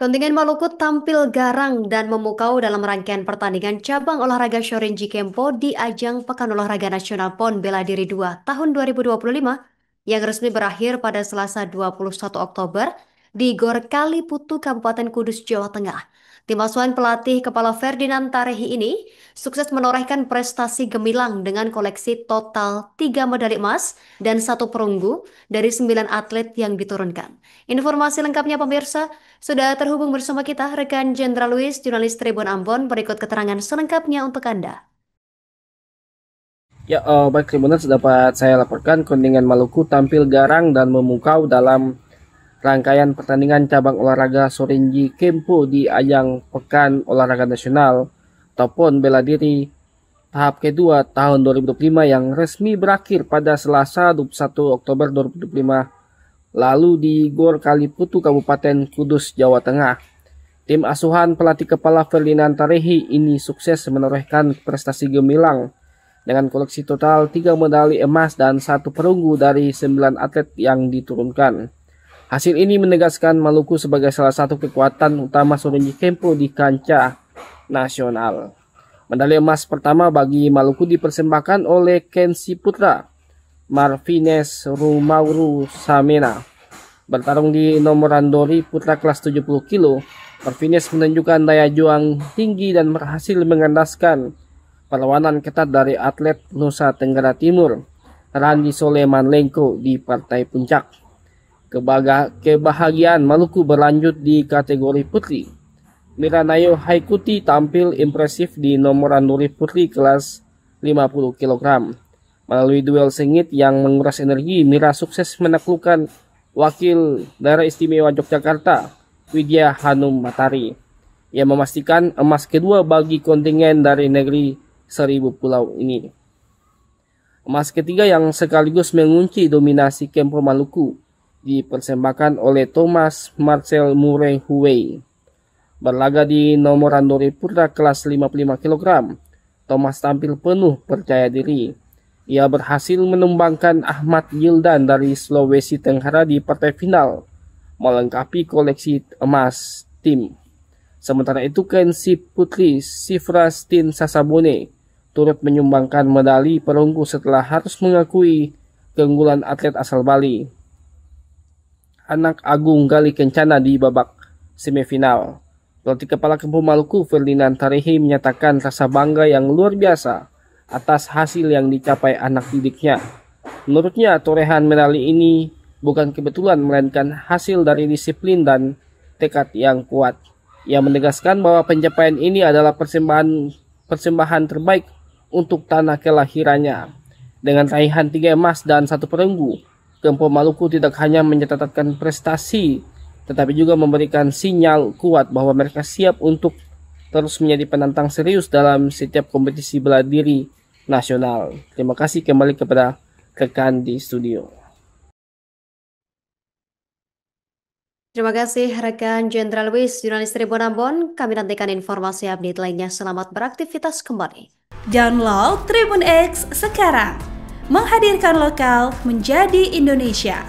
Kontingen Maluku tampil garang dan memukau dalam rangkaian pertandingan cabang olahraga Shorinji Kempo di ajang Pekan Olahraga Nasional PON Bela Diri 2 tahun 2025 yang resmi berakhir pada Selasa 21 Oktober di Gor Kaliputu, Kabupaten Kudus, Jawa Tengah. Tim asuhan pelatih kepala Ferdinand Tarehi ini sukses menorehkan prestasi gemilang dengan koleksi total 3 medali emas dan 1 perunggu dari 9 atlet yang diturunkan. Informasi lengkapnya pemirsa, sudah terhubung bersama kita rekan Jenderal Luis, jurnalis Tribun Ambon, berikut keterangan selengkapnya untuk Anda. Ya, baik Tribuners, dapat saya laporkan kontingen Maluku tampil garang dan memukau dalam rangkaian pertandingan cabang olahraga Shorinji Kempo di ajang Pekan Olahraga Nasional atau PON Bela Diri tahap kedua tahun 2025 yang resmi berakhir pada Selasa 21 Oktober 2025 lalu di Gor Kaliputu, Kabupaten Kudus, Jawa Tengah. Tim asuhan pelatih kepala Ferdinand Tarehi ini sukses menorehkan prestasi gemilang dengan koleksi total 3 medali emas dan 1 perunggu dari 9 atlet yang diturunkan. Hasil ini menegaskan Maluku sebagai salah satu kekuatan utama Shorinji Kempo di kancah nasional. Medali emas pertama bagi Maluku dipersembahkan oleh Kensi Putra Marvinez Rumauru Samena. Bertarung di nomor randori putra kelas 70 kilo, Marvinez menunjukkan daya juang tinggi dan berhasil mengandaskan perlawanan ketat dari atlet Nusa Tenggara Timur, Randi Soleman Lengko di partai puncak. Kebahagiaan Maluku berlanjut di kategori putri. Miranayo Haikuti tampil impresif di nomor randori putri kelas 50 kg. Melalui duel sengit yang menguras energi, Mira sukses menaklukkan wakil daerah istimewa Yogyakarta, Widya Hanum Matari, yang memastikan emas kedua bagi kontingen dari negeri Seribu Pulau ini. Emas ketiga yang sekaligus mengunci dominasi Kempo Maluku dipersembahkan oleh Thomas Marcel Murray Huey. Berlaga di nomor randori putra kelas 55 kg, Thomas tampil penuh percaya diri. Ia berhasil menumbangkan Ahmad Yildan dari Sulawesi Tenggara di partai final, melengkapi koleksi emas tim. Sementara itu Kensi Putri Sifrastin Sasabone turut menyumbangkan medali perunggu setelah harus mengakui keunggulan atlet asal Bali, Anak Agung Gali Kencana di babak semifinal. Pelatih kepala Kempo Maluku Ferdinand Tarehi menyatakan rasa bangga yang luar biasa atas hasil yang dicapai anak didiknya. Menurutnya, torehan medali ini bukan kebetulan melainkan hasil dari disiplin dan tekad yang kuat. Ia menegaskan bahwa pencapaian ini adalah persembahan terbaik untuk tanah kelahirannya. Dengan raihan 3 emas dan 1 perunggu, Kempo Maluku tidak hanya mencatatkan prestasi, tetapi juga memberikan sinyal kuat bahwa mereka siap untuk terus menjadi penantang serius dalam setiap kompetisi bela diri nasional. Terima kasih kembali kepada rekan di studio. Terima kasih rekan Jenderal Luis, jurnalis Tribun Ambon. Kami nantikan informasi update lainnya. Selamat beraktivitas kembali. Download Tribun X sekarang, menghadirkan lokal menjadi Indonesia.